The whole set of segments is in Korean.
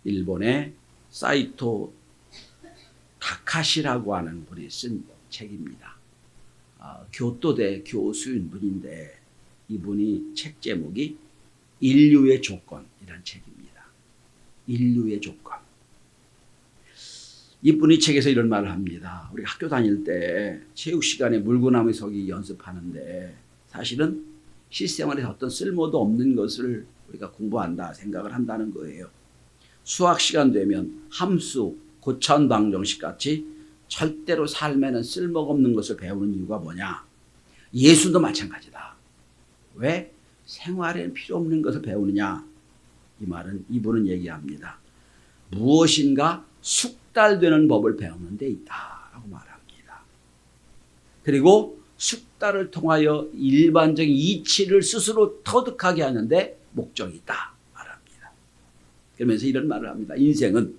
일본의 사이토 다카시라고 하는 분이 쓴 책입니다. 교토대 교수인 분인데 이분이 책 제목이 인류의 조건이라는 책입니다. 인류의 조건. 이분이 책에서 이런 말을 합니다. 우리 학교 다닐 때 체육 시간에 물구나무 서기 연습하는데 사실은 실생활에서 어떤 쓸모도 없는 것을 우리가 공부한다 생각을 한다는 거예요. 수학 시간 되면 함수, 고차원 방정식 같이 절대로 삶에는 쓸모가 없는 것을 배우는 이유가 뭐냐? 예수도 마찬가지다. 왜 생활에는 필요 없는 것을 배우느냐? 이 말은 이분은 얘기합니다. 무엇인가 숙달되는 법을 배우는 데 있다라고 말합니다. 그리고 숙달을 통하여 일반적인 이치를 스스로 터득하게 하는데 목적이 있다 말합니다. 그러면서 이런 말을 합니다. 인생은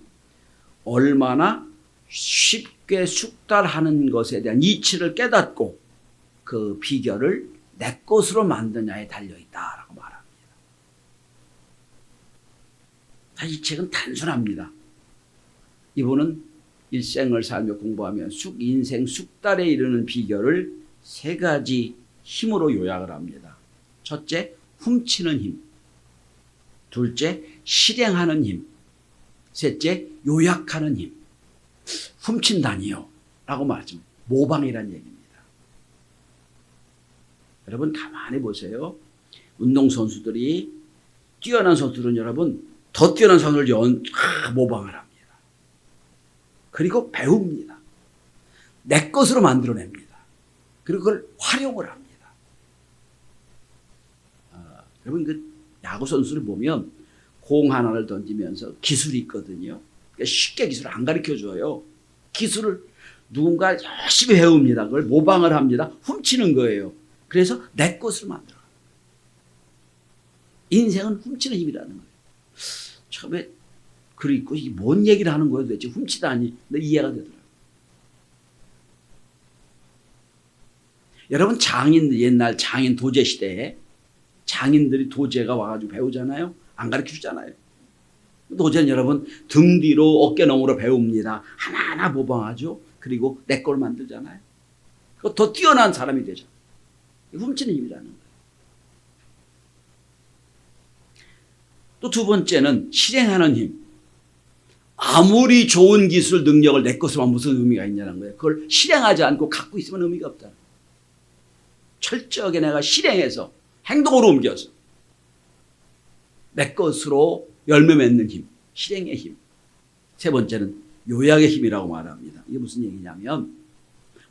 얼마나 쉽게 숙달하는 것에 대한 이치를 깨닫고 그 비결을 내 것으로 만드냐에 달려있다라고 말합니다. 이 책은 단순합니다. 이분은 일생을 살며 공부하며 인생 숙달에 이르는 비결을 세 가지 힘으로 요약을 합니다. 첫째, 훔치는 힘. 둘째, 실행하는 힘. 셋째, 요약하는 힘. 훔친다니요 라고 말하죠. 모방이라는 얘기입니다. 여러분 가만히 보세요. 운동선수들이 뛰어난 선수들은 여러분 더 뛰어난 선수를 모방을 합니다. 그리고 배웁니다. 내 것으로 만들어냅니다. 그리고 그걸 활용을 합니다. 여러분 그 야구 선수를 보면 공 하나를 던지면서 기술이 있거든요. 그러니까 쉽게 기술을 안 가르쳐줘요. 기술을 누군가 열심히 배웁니다. 그걸 모방을 합니다. 훔치는 거예요. 그래서 내 것으로 만들어요. 인생은 훔치는 힘이라는 거예요. 처음에 글 읽고 이게 뭔 얘기를 하는 거예요 도대체 훔치다니. 근데 이해가 되더라고요. 여러분 옛날 장인 도제 시대에 장인들이 도제가 와가지고 배우잖아요. 안 가르쳐주잖아요. 도제는 여러분 등 뒤로 어깨 너머로 배웁니다. 하나하나 모방하죠. 그리고 내 걸 만들잖아요. 더 뛰어난 사람이 되죠. 훔치는 힘이라는 거예요. 또 두 번째는 실행하는 힘. 아무리 좋은 기술 능력을 내 것으로 하면 무슨 의미가 있냐는 거예요. 그걸 실행하지 않고 갖고 있으면 의미가 없다. 철저하게 내가 실행해서 행동으로 옮겨서 내 것으로 열매 맺는 힘, 실행의 힘. 세 번째는 요약의 힘이라고 말합니다. 이게 무슨 얘기냐면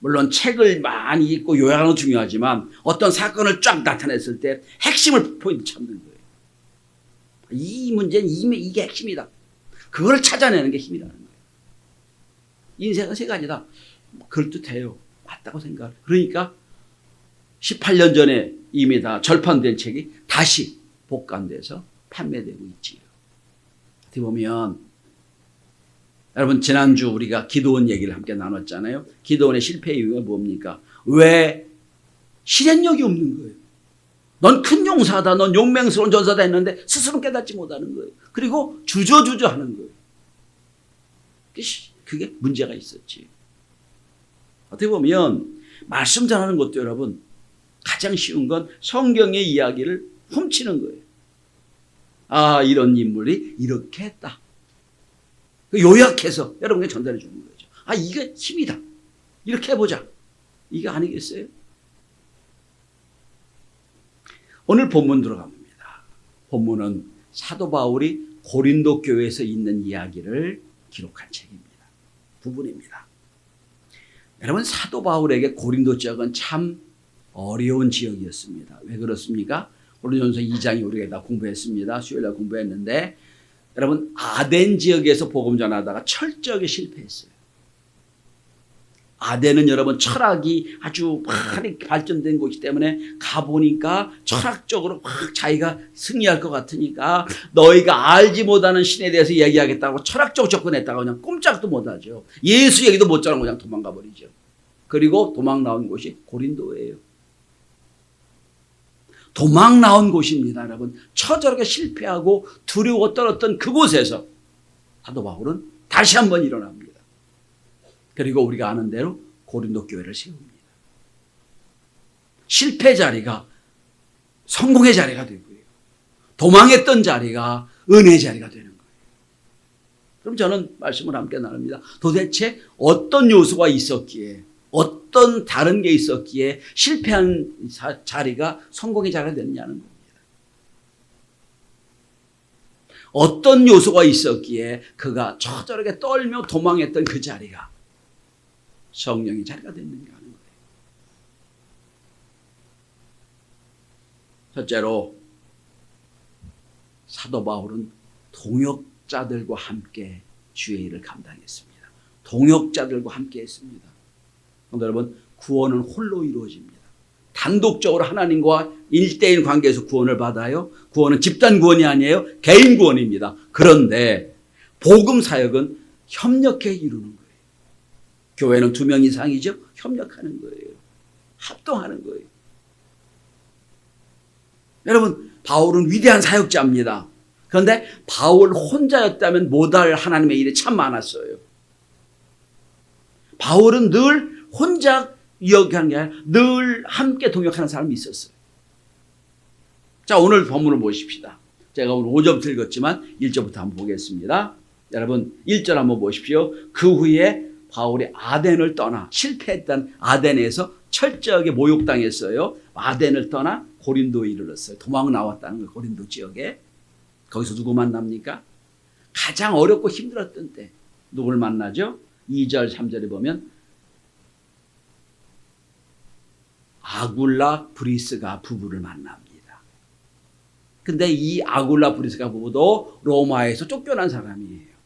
물론 책을 많이 읽고 요약하는 건 중요하지만 어떤 사건을 쫙 나타냈을 때 핵심을 포인트 찾는 거예요. 이 문제는 이게 핵심이다. 그걸 찾아내는 게 힘이라는 거예요. 인생은 세 가지다. 그럴듯해요. 맞다고 생각을. 그러니까 18년 전에 이미 다 절판된 책이 다시 복간돼서 판매되고 있지요. 어떻게 보면 여러분 지난주 우리가 기도원 얘기를 함께 나눴잖아요. 기도원의 실패 이유가 뭡니까? 왜 실행력이 없는 거예요. 넌 큰 용사다. 넌 용맹스러운 전사다 했는데 스스로 깨닫지 못하는 거예요. 그리고 주저주저 하는 거예요. 그게 문제가 있었지. 어떻게 보면 말씀 전하는 것도 여러분 가장 쉬운 건 성경의 이야기를 훔치는 거예요. 아, 이런 인물이 이렇게 했다. 요약해서 여러분께 전달해 주는 거죠. 아, 이게 힘이다. 이렇게 해보자. 이게 아니겠어요? 오늘 본문 들어갑니다. 본문은 사도 바울이 고린도 교회에서 있는 이야기를 기록한 책입니다. 부분입니다. 여러분 사도 바울에게 고린도 지역은 참 어려운 지역이었습니다. 왜 그렇습니까? 고린도전서 2장이 우리가 다 공부했습니다. 수요일날 공부했는데 여러분 아덴 지역에서 복음 전하다가 철저하게 실패했어요. 아덴은 여러분 철학이 아주 많이 발전된 곳이기 때문에 가보니까 철학적으로 막 자기가 승리할 것 같으니까 너희가 알지 못하는 신에 대해서 얘기하겠다고 철학적으로 접근했다가 그냥 꼼짝도 못하죠. 예수 얘기도 못 전하고 그냥 도망가 버리죠. 그리고 도망 나온 곳이 고린도예요. 도망 나온 곳입니다. 여러분 처절하게 실패하고 두려워 떨었던 그곳에서 사도 바울은 다시 한번 일어납니다. 그리고 우리가 아는 대로 고린도 교회를 세웁니다. 실패 자리가 성공의 자리가 되고요. 도망했던 자리가 은혜의 자리가 되는 거예요. 그럼 저는 말씀을 함께 나눕니다. 도대체 어떤 요소가 있었기에, 어떤 다른 게 있었기에 실패한 자리가 성공의 자리가 됐냐는 겁니다. 어떤 요소가 있었기에 그가 저저렇게 떨며 도망했던 그 자리가 성령의 자리가 됐는가 하는 거예요. 첫째로 사도 바울은 동역자들과 함께 주의 일을 감당했습니다. 동역자들과 함께 했습니다. 여러분, 구원은 홀로 이루어집니다. 단독적으로 하나님과 1대1 관계에서 구원을 받아요. 구원은 집단 구원이 아니에요. 개인 구원입니다. 그런데 복음 사역은 협력해 이루는 거예요. 교회는 2명 이상이죠. 협력하는 거예요. 합동하는 거예요. 여러분, 바울은 위대한 사역자입니다. 그런데 바울 혼자였다면 못할 하나님의 일이 참 많았어요. 바울은 늘 혼자 이야기하는 게 아니라 늘 함께 동역하는 사람이 있었어요. 자, 오늘 본문을 보십시다. 제가 오늘 5절 읽었지만 1절부터 한번 보겠습니다. 여러분, 1절 한번 보십시오. 그 후에 바울이 아덴을 떠나 실패했던 아덴에서 철저하게 모욕당했어요. 아덴을 떠나 고린도에 이르렀어요. 도망 나왔다는 거예요. 고린도 지역에. 거기서 누구 만납니까? 가장 어렵고 힘들었던 때 누구를 만나죠? 2절 3절에 보면 아굴라 브리스가 부부를 만납니다. 근데 이 아굴라 브리스가 부부도 로마에서 쫓겨난 사람이에요.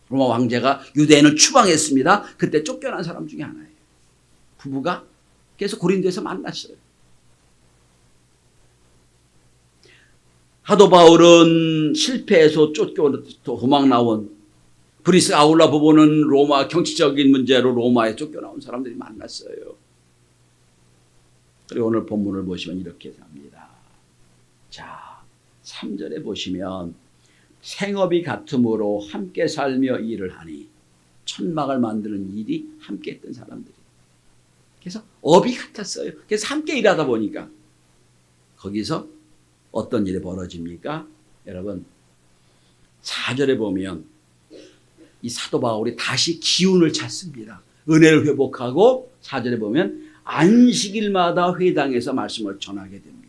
로마 황제가 유대인을 추방했습니다. 그때 쫓겨난 사람 중에 하나예요. 부부가 계속 고린도에서 만났어요. 사도 바울은 실패해서 도망 나온 브리스 아굴라 부부는 로마 정치적인 문제로 로마에 쫓겨나온 사람들이 만났어요. 그리고 오늘 본문을 보시면 이렇게 합니다. 자, 3절에 보시면 생업이 같음으로 함께 살며 일을 하니 천막을 만드는 일이 함께 했던 사람들이. 그래서 업이 같았어요. 그래서 함께 일하다 보니까 거기서 어떤 일이 벌어집니까? 여러분, 4절에 보면 이 사도 바울이 다시 기운을 찾습니다. 은혜를 회복하고 4절에 보면 안식일마다 회당에서 말씀을 전하게 됩니다.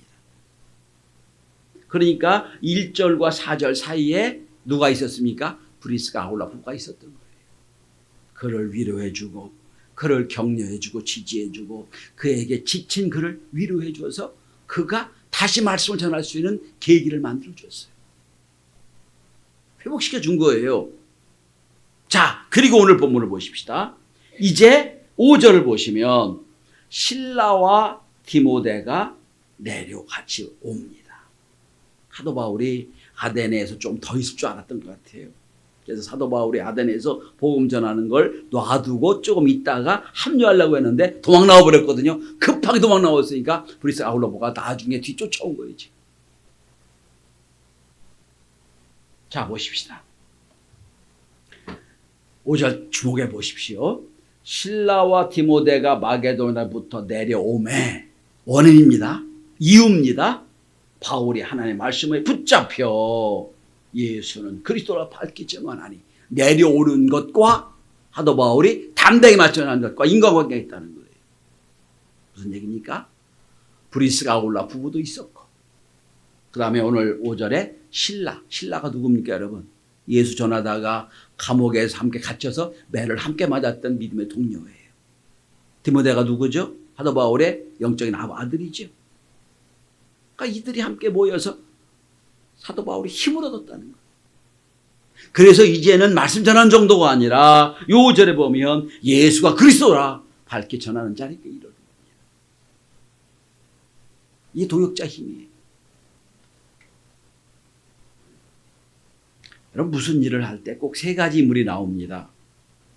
그러니까 1절과 4절 사이에 누가 있었습니까? 브리스가 아굴라 부부가 있었던 거예요. 그를 위로해주고 그를 격려해주고 지지해주고 그에게 지친 그를 위로해줘서 그가 다시 말씀을 전할 수 있는 계기를 만들어줬어요. 회복시켜 준 거예요. 자, 그리고 오늘 본문을 보십시다. 이제 5절을 보시면 실라와 디모데가 내려 같이 옵니다. 사도 바울이 아데네에서 좀 더 있을 줄 알았던 것 같아요. 그래서 사도 바울이 아데네에서 복음 전하는 걸 놔두고 조금 있다가 합류하려고 했는데 도망 나와버렸거든요. 급하게 도망 나왔으니까 브리스 아굴라보가 나중에 뒤쫓아온 거예요. 지금. 자, 보십시다. 5절 주목해 보십시오. 실라와 디모데가 마게도냐부터 내려오매 원인입니다. 이유입니다. 바울이 하나님의 말씀에 붙잡혀 예수는 그리스도라 밝히 증언하니 내려오는 것과 사도 바울이 담대히 맞춰나가는 것과 인과관계가 있다는 거예요. 무슨 얘기입니까? 브리스가 아굴라 부부도 있었고 그 다음에 오늘 5절에 신라가 누굽니까 여러분? 예수 전하다가 감옥에서 함께 갇혀서 매를 함께 맞았던 믿음의 동료예요. 디모데가 누구죠? 사도 바울의 영적인 아들이죠. 그러니까 이들이 함께 모여서 사도 바울이 힘을 얻었다는 거예요. 그래서 이제는 말씀 전하는 정도가 아니라 요 5절에 보면 예수가 그리스도라 밝게 전하는 자리에 이르는 겁니다. 이게 동역자 힘이에요. 여러분, 무슨 일을 할 때 꼭 3가지 인물이 나옵니다.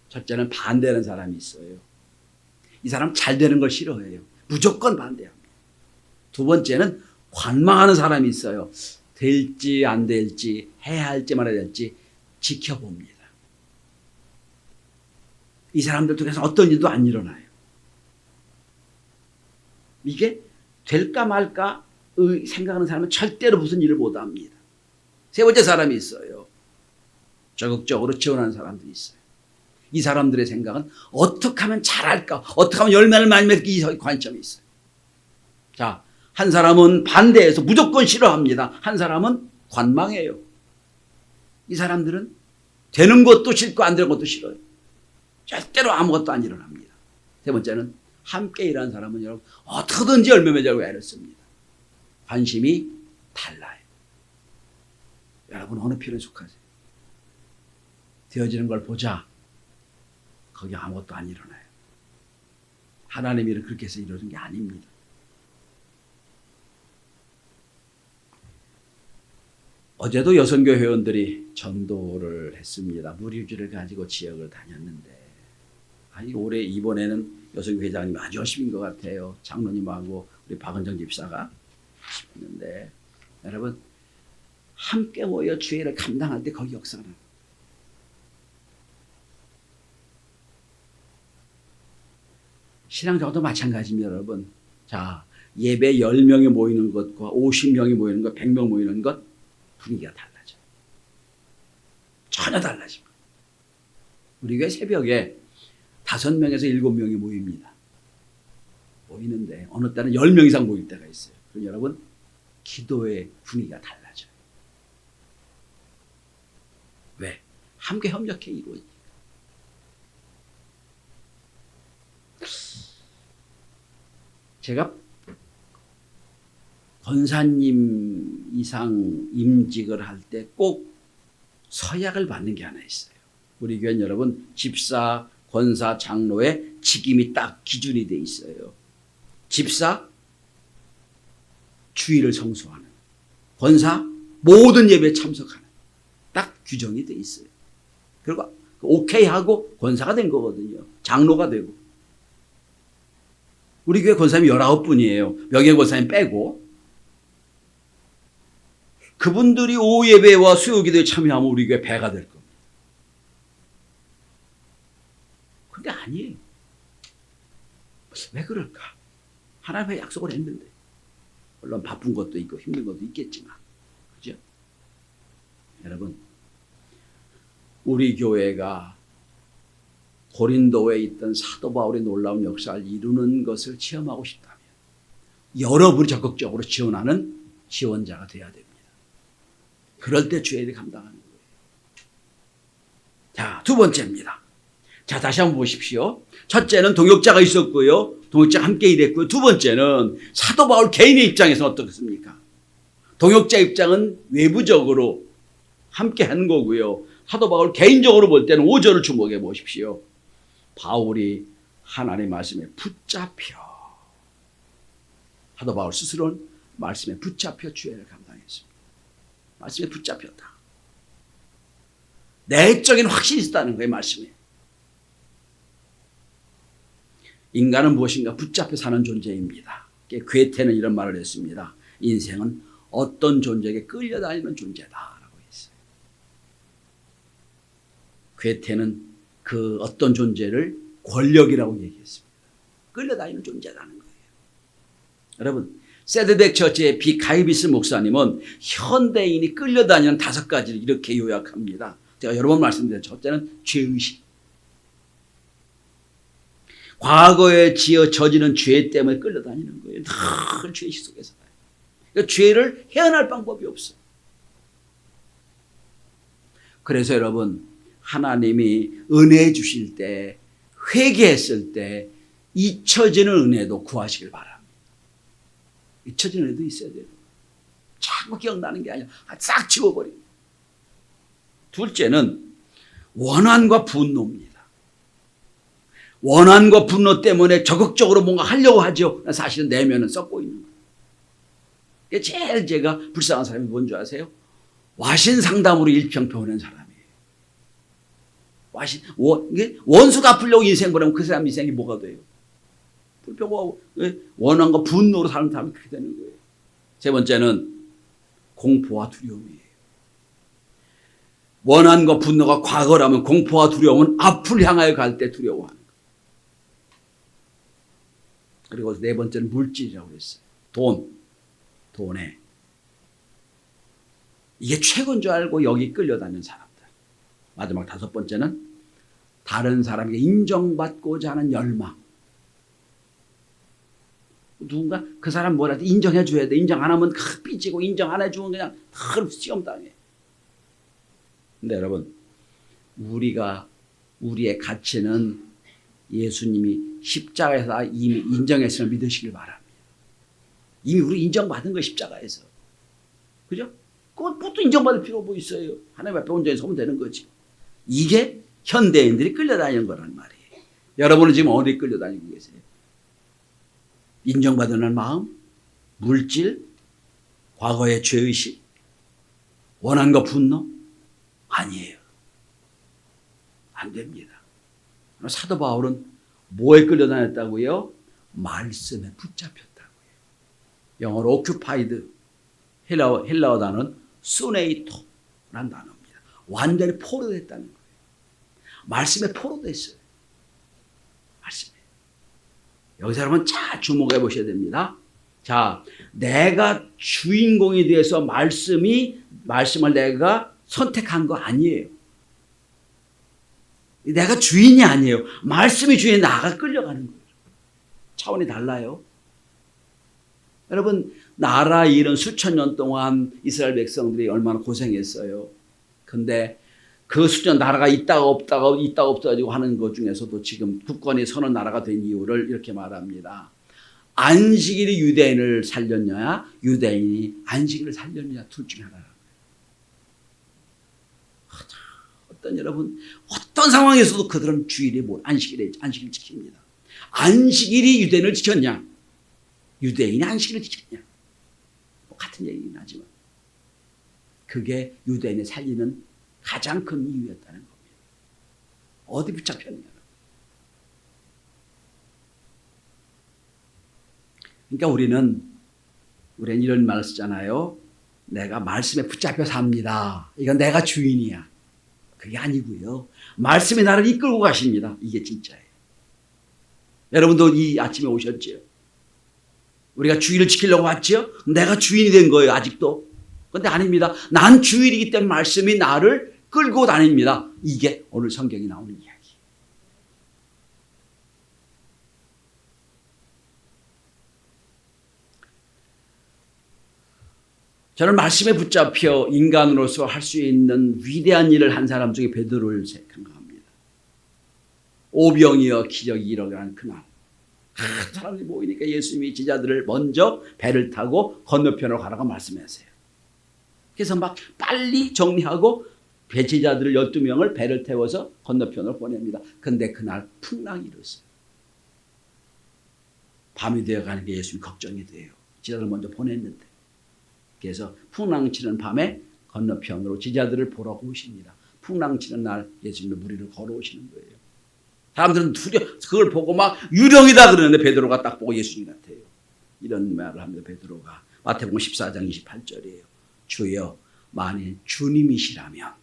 첫째는 반대하는 사람이 있어요. 이 사람 잘 되는 걸 싫어해요. 무조건 반대합니다. 두 번째는 관망하는 사람이 있어요. 될지 안 될지 해야 할지 말아야 될지 지켜봅니다. 이 사람들 통해서 어떤 일도 안 일어나요. 이게 될까 말까 생각하는 사람은 절대로 무슨 일을 못 합니다. 세 번째 사람이 있어요. 적극적으로 지원하는 사람들이 있어요. 이 사람들의 생각은 어떻게 하면 잘할까, 어떻게 하면 열매를 많이 맺기, 이 관점이 있어요. 자, 한 사람은 반대해서 무조건 싫어합니다. 한 사람은 관망해요. 이 사람들은 되는 것도 싫고 안 되는 것도 싫어요. 절대로 아무것도 안 일어납니다. 세 번째는 함께 일하는 사람은 여러분 어떻게든지 열매 맺으려고 애를 씁니다. 관심이 달라요. 여러분 어느 편에 속하세요? 되어지는 걸 보자. 거기 아무것도 안 일어나요. 하나님이 그렇게 해서 이루어진 게 아닙니다. 어제도 여성교 회원들이 전도를 했습니다. 무리주를 가지고 지역을 다녔는데 올해 이번에는 여성교 회장님이 아주 열심인 것 같아요. 장로님하고 우리 박은정 집사가 했는데 여러분 함께 모여 주의를 감당할 때 거기 역사는 신앙적으로도 마찬가지입니다. 여러분 자 예배 10명이 모이는 것과 50명이 모이는 것 100명 모이는 것 분위기가 달라져요. 전혀 달라집니다. 우리 교회 새벽에 5명에서 7명이 모입니다. 모이는데 어느 때는 10명 이상 모일 때가 있어요. 그럼 여러분 기도의 분위기가 달라져요. 왜? 함께 협력해 이루어지니까. 제가 권사님 이상 임직을 할 때 꼭 서약을 받는 게 하나 있어요. 우리 교회 여러분 집사, 권사, 장로의 직임이 딱 기준이 돼 있어요. 집사, 주일을 성수하는, 권사, 모든 예배에 참석하는 딱 규정이 돼 있어요. 그리고 오케이 하고 권사가 된 거거든요. 장로가 되고. 우리 교회 권사님이 19분이에요. 명예 권사님 빼고. 그분들이 오후 예배와 수요 기도에 참여하면 우리 교회 배가 될 겁니다. 그게 아니에요. 왜 그럴까? 하나님의 약속을 했는데. 물론 바쁜 것도 있고 힘든 것도 있겠지만. 그죠? 여러분, 우리 교회가 고린도에 있던 사도 바울의 놀라운 역사를 이루는 것을 체험하고 싶다면 여러분이 적극적으로 지원하는 지원자가 되어야 됩니다. 그럴 때 주일을 감당하는 거예요. 자, 두 번째입니다. 자, 다시 한번 보십시오. 첫째는 동역자가 있었고요. 동역자가 함께 일했고요. 두 번째는 사도 바울 개인의 입장에서 어떻습니까? 동역자 입장은 외부적으로 함께 하는 거고요. 사도 바울 개인적으로 볼 때는 5절을 주목해 보십시오. 바울이 하나님의 말씀에 붙잡혀 사도 바울 스스로는 말씀에 붙잡혀 주의를 감당했습니다. 말씀에 붙잡혔다. 내적인 확신이 있었다는 거예요. 말씀에. 인간은 무엇인가 붙잡혀 사는 존재입니다. 괴테는 이런 말을 했습니다. 인생은 어떤 존재에게 끌려다니는 존재다라고 했어요. 괴테는 그 어떤 존재를 권력이라고 얘기했습니다. 끌려다니는 존재라는 거예요. 여러분, 세드백 처치의 비카이비스 목사님은 현대인이 끌려다니는 5가지를 이렇게 요약합니다. 제가 여러 번 말씀드렸죠. 첫째는 죄의식. 과거에 저지른 죄 때문에 끌려다니는 거예요. 늘 죄의식 속에서. 그러니까 죄를 헤어날 방법이 없어요. 그래서 여러분, 하나님이 은혜 주실 때, 회개했을 때 잊혀지는 은혜도 구하시길 바랍니다. 잊혀지는 은혜도 있어야 돼요. 자꾸 기억나는 게 아니라 싹 지워버립니다. 둘째는 원한과 분노입니다. 원한과 분노 때문에 적극적으로 뭔가 하려고 하죠. 사실은 내면은 썩고 있는 거예요. 제일 제가 불쌍한 사람이 뭔지 아세요? 와신 상담으로 일평 보낸 사람이에요. 원수 갚으려고 인생 보내면 그 사람 인생이 뭐가 돼요? 불평하고 원한과 분노로 사는 사람이 그렇게 되는 거예요. 세 번째는 공포와 두려움이에요. 원한과 분노가 과거라면 공포와 두려움은 앞을 향하여 갈 때 두려워하는 것. 그리고 네 번째는 물질이라고 그랬어요. 돈에. 이게 최고인 줄 알고 여기 끌려다니는 사람들. 마지막 다섯 번째는 다른 사람에게 인정받고자 하는 열망. 누군가 그 사람 뭐라도 인정해 줘야 돼. 인정 안 하면 삐지고 인정 안 해주면 그냥 시험당해. 근데 여러분, 우리의 가치는 예수님이 십자가에서 이미 인정했음을 믿으시길 바랍니다. 이미 우리 인정받은 거 십자가에서. 그죠? 그것도 인정받을 필요 뭐 있어요. 하나님 앞에 온전히 서면 되는 거지. 이게 현대인들이 끌려다니는 거란 말이에요. 여러분은 지금 어디 끌려다니고 계세요? 인정받는 마음, 물질, 과거의 죄의식, 원한과 분노? 아니에요. 안 됩니다. 사도 바울은 뭐에 끌려다녔다고요? 말씀에 붙잡혔다고요. 영어로 occupied, 헬라어 단어는 수네이토라는 단어입니다. 완전히 포로됐다는 거예요. 말씀에 포로됐어요. 말씀에. 여기서 여러분 잘 주목해 보셔야 됩니다. 자, 내가 주인공이 돼서 말씀을 내가 선택한 거 아니에요. 내가 주인이 아니에요. 말씀이 주인이 나가 끌려가는 거예요. 차원이 달라요. 여러분, 나라 일은 수천 년 동안 이스라엘 백성들이 얼마나 고생했어요. 근데 그 수천 나라가 있다가 없어지고 하는 것 중에서도 지금 국권이 서너 나라가 된 이유를 이렇게 말합니다. 안식일이 유대인을 살렸냐, 유대인이 안식일을 살렸냐, 둘 중에 하나라. 여러분, 어떤 상황에서도 그들은 주일에 안식일을 지킵니다. 안식일이 유대인을 지켰냐, 유대인이 안식일을 지켰냐, 같은 얘기긴 하지만 그게 유대인을 살리는 가장 큰 이유였다는 겁니다. 어디 붙잡혔냐. 그러니까 우리는 이런 말을 쓰잖아요. 내가 말씀에 붙잡혀 삽니다. 이건 내가 주인이야. 그게 아니고요. 말씀이 나를 이끌고 가십니다. 이게 진짜예요. 여러분도 이 아침에 오셨죠? 우리가 주일을 지키려고 왔죠? 내가 주인이 된 거예요. 아직도. 그런데 아닙니다. 난 주일이기 때문에 말씀이 나를 끌고 다닙니다. 이게 오늘 성경이 나오는 이야기. 저는 말씀에 붙잡혀 인간으로서 할 수 있는 위대한 일을 한 사람 중에 베드로를 생각합니다. 오병이어 기적이 일어나는 그날 사람들이 모이니까 예수님이 제자들을 먼저 배를 타고 건너편으로 가라고 말씀하세요. 그래서 막 빨리 정리하고 제자들을 12명을 배를 태워서 건너편으로 보냅니다. 그런데 그날 풍랑이 일었어요. 밤이 되어가는 게 예수님 걱정이 돼요. 제자들을 먼저 보냈는데. 그래서 풍랑 치는 밤에 건너편으로 제자들을 보러 오십니다. 풍랑 치는 날 예수님의 무리를 걸어오시는 거예요. 사람들은 그걸 보고 막 유령이다 그러는데 베드로가 딱 보고 예수님 같아요. 이런 말을 합니다. 베드로가 마태복음 14장 28절이에요. 주여 만일 주님이시라면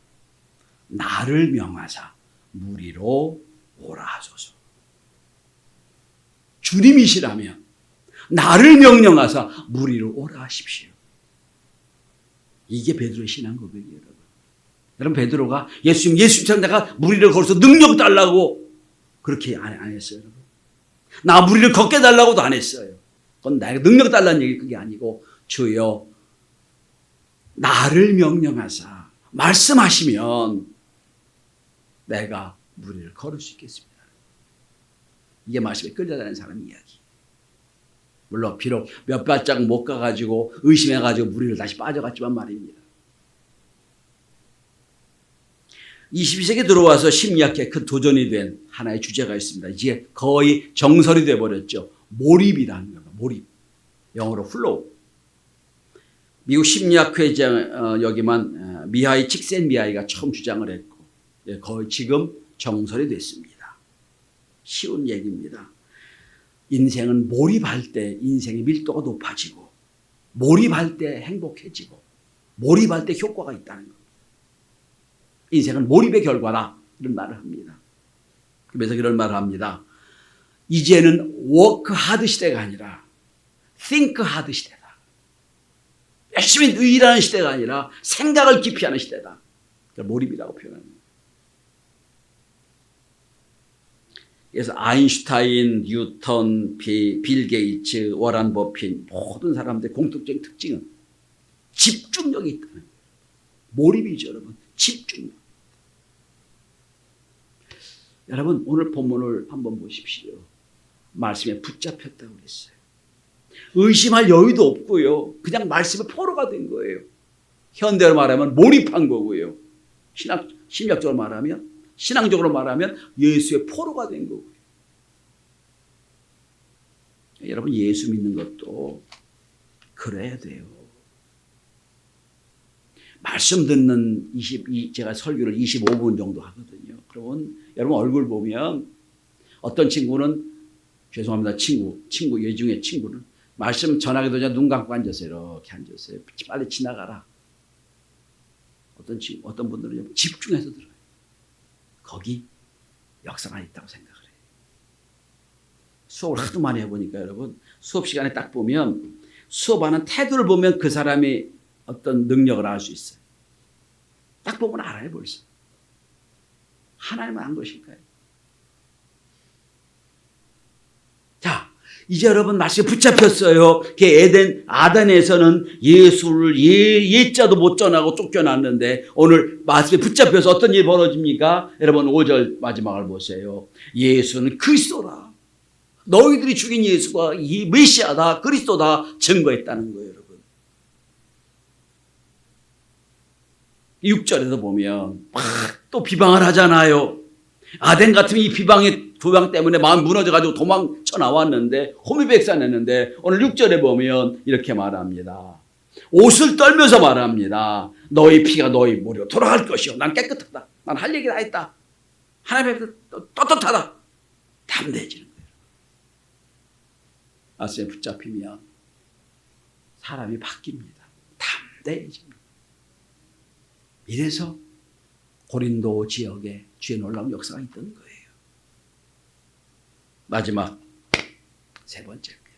나를 명하사 무리로 오라 하소서. 주님이시라면 나를 명령하사 무리로 오라 하십시오. 이게 베드로의 신앙 고백이에요, 여러분. 여러분, 베드로가 예수님처럼 내가 무리를 걸어서 능력 달라고 그렇게 안 했어요, 여러분. 나 무리를 걷게 달라고도 안 했어요. 그건 나에게 능력 달라는 얘기 그게 아니고 주여 나를 명령하사 말씀하시면 내가 무리를 걸을 수 있겠습니다. 이게 말씀에 끌려다니는 사람 이야기. 물론 비록 몇 발짝 못 가가지고 의심해가지고 무리를 다시 빠져갔지만 말입니다. 22세기 들어와서 심리학에 큰 도전이 된 하나의 주제가 있습니다. 이제 거의 정설이 돼버렸죠. 몰입이라는 겁니다. 몰입. 영어로 플로우. 미국 심리학회장 여기만 미하이 칙센미하이가 처음 주장을 했고 거의 지금 정설이 됐습니다. 쉬운 얘기입니다. 인생은 몰입할 때 인생의 밀도가 높아지고 몰입할 때 행복해지고 몰입할 때 효과가 있다는 겁니다. 인생은 몰입의 결과다. 이런 말을 합니다. 그래서 이런 말을 합니다. 이제는 워크 하드 시대가 아니라 think 하드 시대다. 열심히 일하는 시대가 아니라 생각을 깊이 하는 시대다. 몰입이라고 표현합니다. 그래서 아인슈타인, 뉴턴, 빌 게이츠, 워런 버핏 모든 사람들의 공통적인 특징은 집중력이 있다는 거예요. 몰입이죠, 여러분. 집중력. 여러분 오늘 본문을 한번 보십시오. 말씀에 붙잡혔다고 그랬어요. 의심할 여유도 없고요. 그냥 말씀의 포로가 된 거예요. 현대로 말하면 몰입한 거고요. 신학적으로 말하면, 신앙적으로 말하면 예수의 포로가 된 거고요. 여러분 예수 믿는 것도 그래야 돼요. 말씀 듣는 제가 설교를 25분 정도 하거든요. 그러면 여러분 얼굴 보면 어떤 친구는 죄송합니다. 친구 예중의 친구는 말씀 전하기도 전에 눈 감고 앉았어요. 이렇게 앉았어요. 빨리 지나가라. 어떤 분들은 집중해서 들어요. 거기 역사가 있다고 생각을 해요. 수업을 하도 많이 해보니까 여러분 수업 시간에 딱 보면 수업하는 태도를 보면 그 사람이 어떤 능력을 알 수 있어요. 딱 보면 알아요 벌써. 하나님은 안 것일까요? 자, 이제 여러분 말씀에 붙잡혔어요. 아단에서는 예수를 예자도 못 전하고 쫓겨났는데 오늘 말씀에 붙잡혀서 어떤 일이 벌어집니까? 여러분 5절 마지막을 보세요. 예수는 그리스도라. 너희들이 죽인 예수가 이 메시아다, 그리스도다 증거했다는 거예요, 여러분. 6절에도 보면 막 또 비방을 하잖아요. 아덴 같으면 이 비방 때문에 마음 무너져가지고 도망쳐 나왔는데 호미백산했는데 오늘 6절에 보면 이렇게 말합니다. 옷을 떨면서 말합니다. 너희 피가 너희 머리로 돌아갈 것이요. 난 깨끗하다. 난 할 얘기 다 했다. 하나님 앞에 떳떳하다. 담대해지는 거예요. 말씀에 붙잡히면 사람이 바뀝니다. 담대해집니다. 이래서 고린도 지역에 주의 놀라운 역사가 있던 거예요. 마지막 세 번째입니다.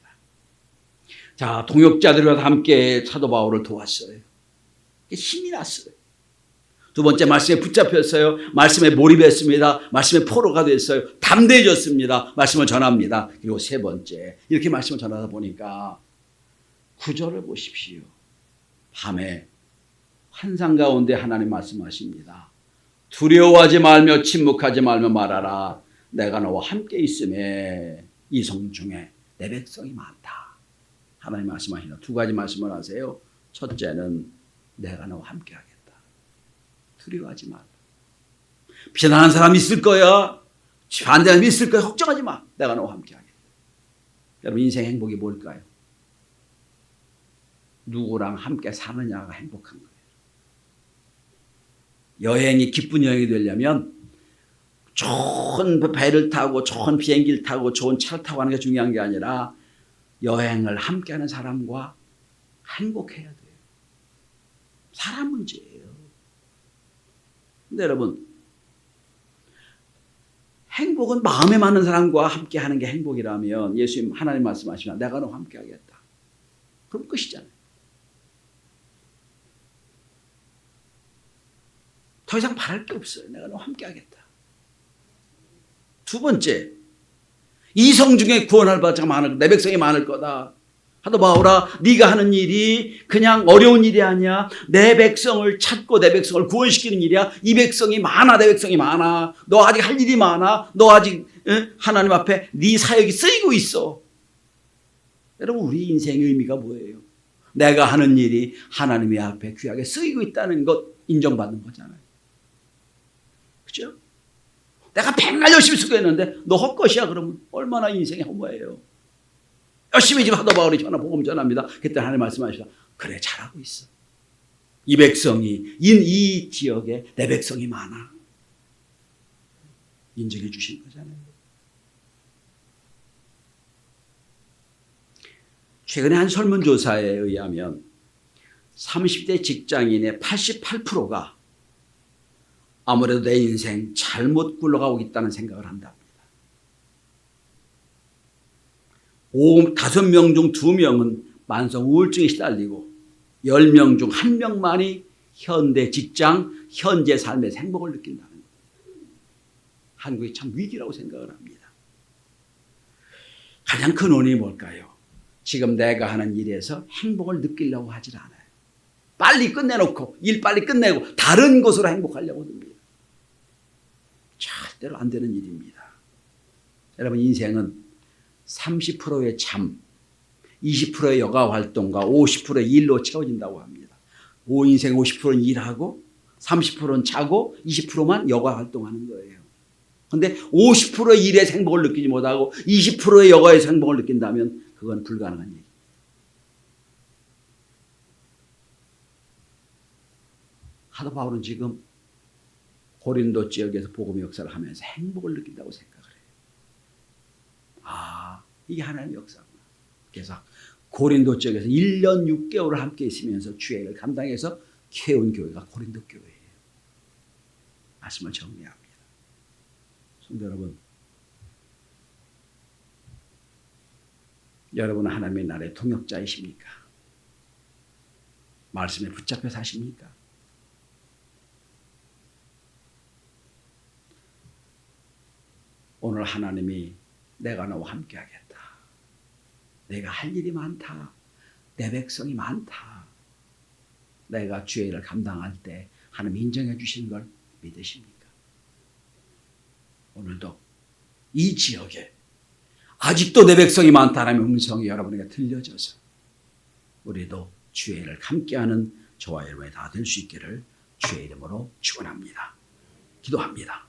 자, 동역자들과 함께 사도 바울을 도왔어요. 힘이 났어요. 두 번째 말씀에 붙잡혔어요. 말씀에 몰입했습니다. 말씀에 포로가 됐어요. 담대해졌습니다. 말씀을 전합니다. 그리고 세 번째 이렇게 말씀을 전하다 보니까 9절을 보십시오. 밤에 환상 가운데 하나님 말씀하십니다. 두려워하지 말며 침묵하지 말며 말하라. 내가 너와 함께 있음에 이 성 중에 내 백성이 많다. 하나님 말씀하시나 두 가지 말씀을 하세요. 첫째는 내가 너와 함께 하겠다. 두려워하지 말라. 비난하는 사람이 있을 거야. 반대하는 사람이 있을 거야. 걱정하지 마. 내가 너와 함께 하겠다. 여러분 인생 행복이 뭘까요? 누구랑 함께 사느냐가 행복한 거예요. 여행이 기쁜 여행이 되려면 좋은 배를 타고 좋은 비행기를 타고 좋은 차를 타고 하는 게 중요한 게 아니라 여행을 함께하는 사람과 행복해야 돼요. 사람 문제예요. 근데 여러분 행복은 마음에 맞는 사람과 함께하는 게 행복이라면 예수님 하나님 말씀하시면 내가 너와 함께하겠다. 그럼 끝이잖아요. 더 이상 바랄 게 없어요. 내가 너와 함께하겠다. 두 번째, 이 성 중에 구원할 바가 많을 내 백성이 많을 거다. 하도 바오라, 네가 하는 일이 그냥 어려운 일이 아니야. 내 백성을 찾고 내 백성을 구원시키는 일이야. 이 백성이 많아, 내 백성이 많아. 너 아직 할 일이 많아. 너 아직 하나님 앞에 네 사역이 쓰이고 있어. 여러분 우리 인생의 의미가 뭐예요? 내가 하는 일이 하나님의 앞에 귀하게 쓰이고 있다는 것 인정받는 거잖아요. 그죠? 내가 백날 열심히 수고했는데 너 헛것이야 그러면 얼마나 인생이 허무해요. 열심히 지금 하다 바울이 전화 복음 전합니다. 그때 하나님 말씀하시다. 그래 잘하고 있어. 이 백성이 이 지역에 내 백성이 많아. 인정해 주신 거잖아요. 최근에 한 설문조사에 의하면 30대 직장인의 88%가 아무래도 내 인생 잘못 굴러가고 있다는 생각을 한답니다. 5명 중 2명은 만성 우울증에 시달리고 10명 중 1명만이 현대 직장, 현재 삶의 행복을 느낀다는 거예요. 한국이 참 위기라고 생각을 합니다. 가장 큰 원인이 뭘까요? 지금 내가 하는 일에서 행복을 느끼려고 하질 않아요. 빨리 끝내놓고 일 빨리 끝내고 다른 것으로 행복하려고 듭니다. 절대로 안 되는 일입니다. 여러분, 인생은 30%의 잠, 20%의 여가 활동과 50%의 일로 채워진다고 합니다. 인생 50%는 일하고 30%는 자고 20%만 여가 활동하는 거예요. 그런데 50%의 일에 행복을 느끼지 못하고 20%의 여가에서 행복을 느낀다면 그건 불가능한 얘기입니다. 사도 바울은 지금 고린도 지역에서 복음의 역사를 하면서 행복을 느낀다고 생각을 해요. 이게 하나님의 역사구나. 그래서 고린도 지역에서 1년 6개월을 함께 있으면서 주의 일을 감당해서 키운 교회가 고린도 교회예요. 말씀을 정리합니다. 성도 여러분, 여러분은 하나님의 나라의 통역자이십니까? 말씀에 붙잡혀 사십니까? 오늘 하나님이 내가 너와 함께 하겠다. 내가 할 일이 많다. 내 백성이 많다. 내가 주의 일을 감당할 때 하나님 인정해 주시는 걸 믿으십니까? 오늘도 이 지역에 아직도 내 백성이 많다라는 음성이 여러분에게 들려져서 우리도 주의 일을 함께하는 저와 여러분이 다 될 수 있기를 주의 이름으로 축원합니다. 기도합니다.